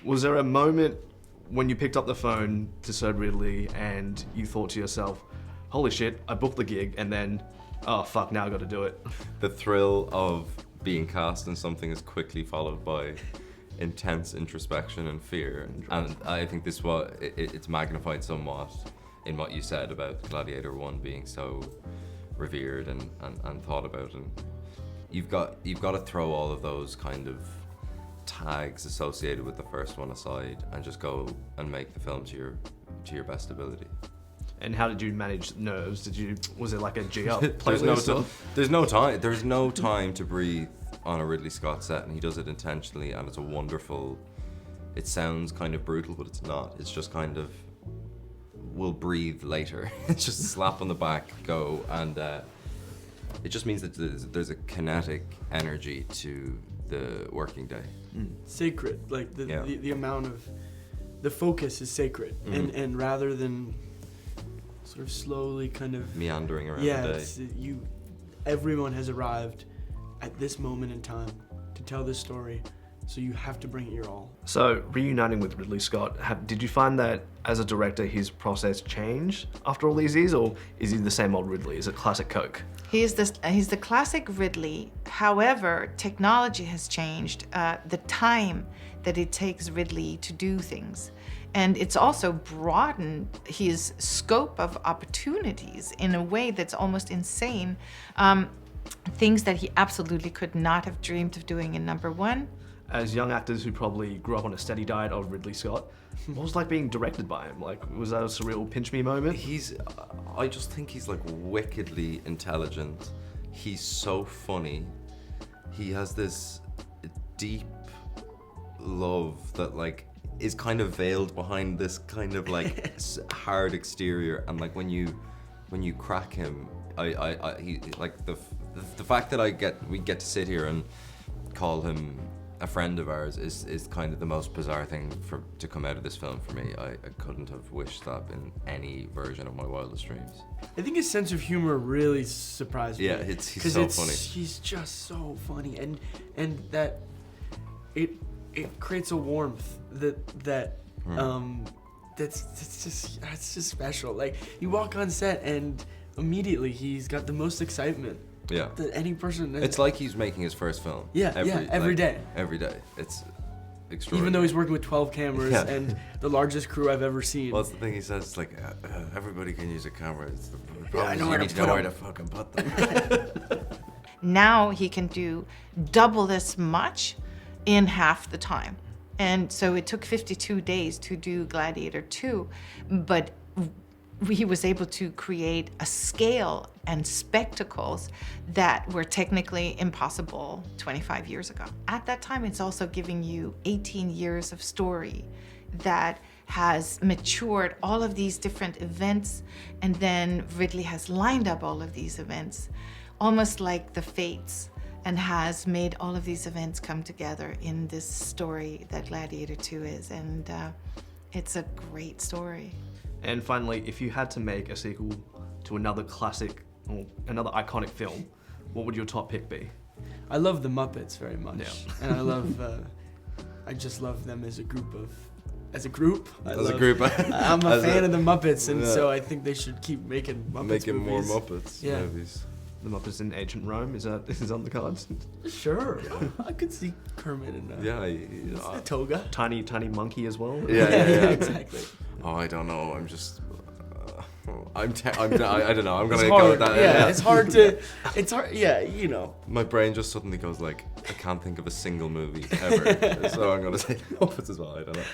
Was there a moment when you picked up the phone to Sir Ridley and you thought to yourself, holy shit, I booked the gig, and then, oh fuck, now I got to do it? The thrill of being cast in something is quickly followed by intense introspection and fear. And I think this was, it's magnified somewhat in what you said about Gladiator 1 being so revered and thought about. And you've got to throw all of those kind of tags associated with the first one aside and just go and make the film to your best ability. And how did you manage nerves? Was it like a G-up There's no playlist? There's no time to breathe on a Ridley Scott set, and he does it intentionally, and it's a wonderful, it sounds kind of brutal, but it's not. It's just kind of, we'll breathe later. It's just a slap on the back, go, and it just means that there's a kinetic energy to the working day. Sacred, like the amount of, the focus is sacred, and rather than sort of slowly kind of meandering around the day. Everyone has arrived at this moment in time to tell this story, so you have to bring it your all. So, reuniting with Ridley Scott, did you find that as a director his process changed after all these years, or is he the same old Ridley? Is it classic Coke? He's the classic Ridley. However, technology has changed. The time that it takes Ridley to do things. And it's also broadened his scope of opportunities in a way that's almost insane. Things that he absolutely could not have dreamed of doing in number one. As young actors who probably grew up on a steady diet of Ridley Scott, what was it like being directed by him? Like, was that a surreal pinch me moment? I just think he's like wickedly intelligent. He's so funny. He has this deep love that like is kind of veiled behind this kind of like hard exterior, and like when you crack him, he like the fact that we get to sit here and call him a friend of ours is kind of the most bizarre thing to come out of this film for me. I couldn't have wished that in any version of my wildest dreams. I think his sense of humor really surprised me. Yeah, he's so funny. He's just so funny, and that it creates a warmth that's just special. Like, you walk on set and immediately he's got the most excitement. Yeah. That any person. It's like he's making his first film. Every day. Every day. It's extraordinary. Even though he's working with 12 cameras and the largest crew I've ever seen. Well, that's the thing he says. It's like everybody can use a camera. It's the problem I is know you where need to to know put where them. to fucking put them. Now he can do double this much in half the time. And so it took 52 days to do Gladiator II, but he was able to create a scale and spectacles that were technically impossible 25 years ago. At that time, it's also giving you 18 years of story that has matured all of these different events, and then Ridley has lined up all of these events, almost like the fates, and has made all of these events come together in this story that Gladiator II is, and it's a great story. And finally, if you had to make a sequel to another classic or another iconic film, what would your top pick be? I love the Muppets very much, and I just love them as a group. I'm a fan of the Muppets, and so I think they should keep making Muppets Making more movies. Muppets movies. The Muppets in Ancient Rome, is on the cards? Sure, I could see Kermit in a toga. Tiny monkey as well? Yeah, Exactly. Oh, I don't know. I'm just. I don't know. I'm gonna It's go hard. with that. It's hard to. It's hard. Yeah, you know. My brain just suddenly goes like, I can't think of a single movie ever. So I'm gonna say Muppets as well. I don't know.